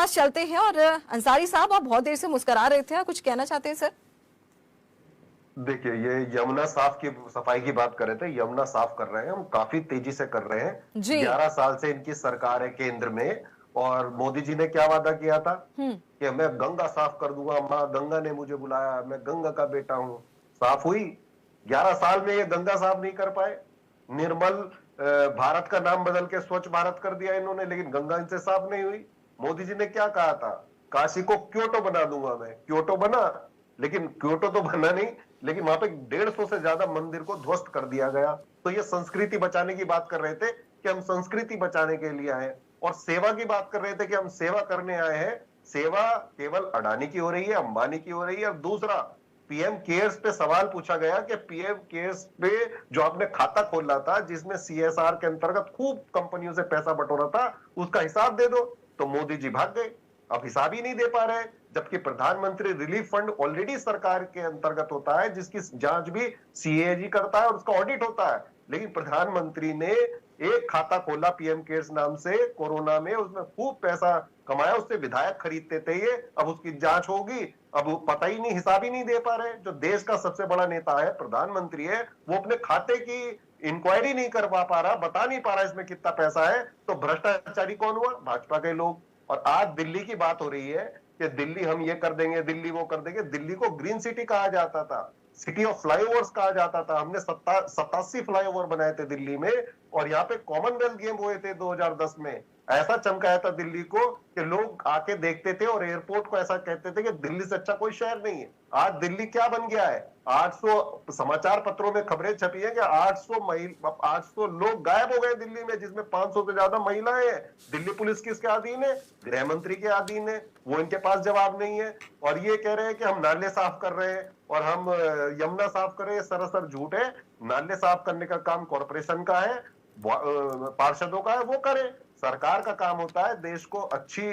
पास चलते हैं। और अंसारी साहब, आप बहुत देर से मुस्कुरा रहे थे, कुछ कहना चाहते हैं सर? देखिए, ये यमुना साफ की सफाई की बात कर रहे थे। यमुना साफ कर रहे हैं हम, काफी तेजी से कर रहे हैं। जी। 11 साल से इनकी सरकार है केंद्र में, और मोदी जी ने क्या वादा किया था कि मैं गंगा साफ कर दूंगा, माँ गंगा ने मुझे बुलाया, मैं गंगा का बेटा हूं। साफ हुई? 11 साल में ये गंगा साफ नहीं कर पाए। निर्मल भारत का नाम बदल के स्वच्छ भारत कर दिया इन्होंने, लेकिन गंगा इनसे साफ नहीं हुई। मोदी जी ने क्या कहा था? काशी को क्योटो बना दूंगा मैं। क्योटो बना, लेकिन क्योटो तो बना नहीं, लेकिन वहां पे 150 से ज्यादा मंदिर को ध्वस्त कर दिया गया। तो ये संस्कृति बचाने की बात कर रहे थे कि हम संस्कृति बचाने के लिए आए, और सेवा की बात कर रहे थे कि हम सेवा करने आए हैं। सेवा केवल अडानी की हो रही है, अंबानी की हो रही है। और दूसरा, पीएम केयर्स पे सवाल पूछा गया कि पीएम केयर्स पे जो आपने खाता खोला था, जिसमें सीएसआर के अंतर्गत खूब कंपनियों से पैसा बटोरा था, उसका हिसाब दे दो। तो मोदी जी भाग गए, अब हिसाब ही नहीं दे पा रहे। जबकि प्रधानमंत्री रिलीफ फंड ऑलरेडी सरकार के अंतर्गत होता है, जिसकी जांच भी सीएजी करता है और उसका ऑडिट होता है। लेकिन प्रधानमंत्री ने एक खाता खोला पीएम केयर्स नाम से कोरोना में, उसमें खूब पैसा कमाया, उससे विधायक खरीदते थे ये। अब उसकी जांच होगी, अब वो पता ही नहीं, हिसाब ही नहीं दे पा रहे। जो देश का सबसे बड़ा नेता है, प्रधानमंत्री है, वो अपने खाते की इंक्वायरी नहीं करवा पा रहा, बता नहीं पा रहा इसमें कितना पैसा है। तो भ्रष्टाचारी कौन हुआ? भाजपा के लोग। और आज दिल्ली की बात हो रही है कि दिल्ली हम ये कर देंगे, दिल्ली वो कर देंगे। दिल्ली को ग्रीन सिटी कहा जाता था, सिटी ऑफ फ्लाईओवर्स कहा जाता था। हमने 87 फ्लाईओवर बनाए थे दिल्ली में, और यहाँ पे कॉमनवेल्थ गेम हुए थे 2010 में। ऐसा चमकाया था दिल्ली को कि लोग आके देखते थे और एयरपोर्ट को ऐसा कहते थे कि दिल्ली से अच्छा कोई शहर नहीं है। आज दिल्ली क्या बन गया है? 800 समाचार पत्रों में खबरें छपी है कि 800 लोग गायब हो गए दिल्ली में, जिसमें 500 से ज्यादा महिलाएं हैं। दिल्ली पुलिस किसके अधीन है? गृह मंत्री के अधीन है। वो इनके पास जवाब नहीं है। और ये कह रहे हैं कि हम नाले साफ कर रहे हैं और हम यमुना साफ कर रहे हैं। सरासर झूठ है। नाले साफ करने का काम कॉरपोरेशन का है, पार्षदों का है, वो करें। सरकार का काम होता है देश को अच्छी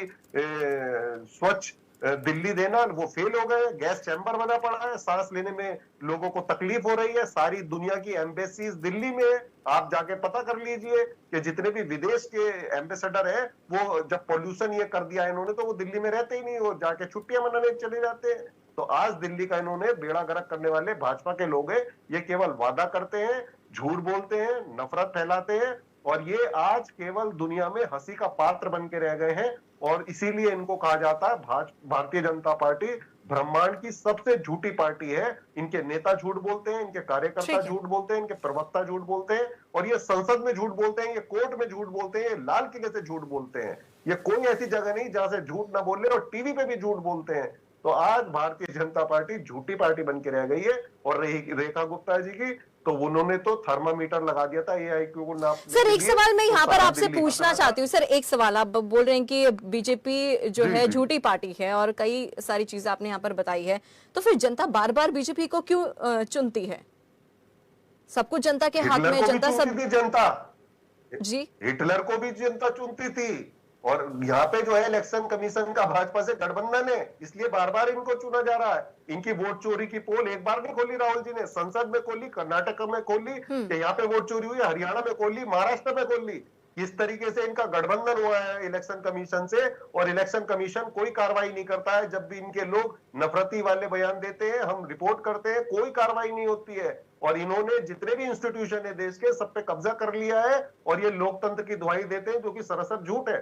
स्वच्छ दिल्ली देना। वो फेल हो गए। गैस चैम्बर बना पड़ा है, सांस लेने में लोगों को तकलीफ हो रही है। सारी दुनिया की एम्बेसीज दिल्ली में है। आप जाके पता कर लीजिए कि जितने भी विदेश के एम्बेसडर हैं, वो जब पॉल्यूशन ये कर दिया इन्होंने, तो वो दिल्ली में रहते ही नहीं, वो जाके छुट्टियां मनाने चले जाते हैं। तो आज दिल्ली का इन्होंने बेड़ा गर्क करने वाले भाजपा के लोग हैं। ये केवल वादा करते हैं, झूठ बोलते हैं, नफरत फैलाते हैं, और ये आज केवल दुनिया में हंसी का पात्र बन के रह गए हैं। और इसीलिए इनको कहा जाता है भारतीय जनता पार्टी ब्रह्मांड की सबसे झूठी पार्टी है। इनके नेता झूठ बोलते हैं, इनके कार्यकर्ता झूठ बोलते हैं, इनके प्रवक्ता झूठ बोलते हैं, और ये संसद में झूठ बोलते हैं, ये कोर्ट में झूठ बोलते हैं, ये लाल किले से झूठ बोलते हैं। ये कोई ऐसी जगह नहीं जहां से झूठ ना बोले, और टीवी पे भी झूठ बोलते हैं। तो आज भारतीय जनता पार्टी झूठी पार्टी बन के रह गई है। और रही रेखा गुप्ता जी की, तो उन्होंने तो थर्मामीटर लगा दिया था AIQ को नापने। सर एक सवाल मैं यहाँ पर आपसे पूछना चाहती हूँ। सर एक सवाल, आप बोल रहे हैं कि बीजेपी जो है झूठी पार्टी है, और कई सारी चीजें आपने यहाँ पर बताई है, तो फिर जनता बार बार बीजेपी को क्यों चुनती है? सब कुछ जनता के हाथ में, जनता सब जनता जी, हिटलर को भी जनता चुनती थी। और यहाँ पे जो है इलेक्शन कमीशन का भाजपा से गठबंधन है, इसलिए बार बार इनको चुना जा रहा है। इनकी वोट चोरी की पोल एक बार नहीं खोली राहुल जी ने, संसद में खोली, कर्नाटक में खोली कि यहाँ पे वोट चोरी हुई, हरियाणा में खोली, महाराष्ट्र में खोली। किस तरीके से इनका गठबंधन हुआ है इलेक्शन कमीशन से, और इलेक्शन कमीशन कोई कार्रवाई नहीं करता है। जब भी इनके लोग नफरती वाले बयान देते हैं, हम रिपोर्ट करते हैं, कोई कार्रवाई नहीं होती है। और इन्होंने जितने भी इंस्टीट्यूशन है देश के, सब पे कब्जा कर लिया है, और ये लोकतंत्र की दुहाई देते हैं, जो कि सरासर झूठ है।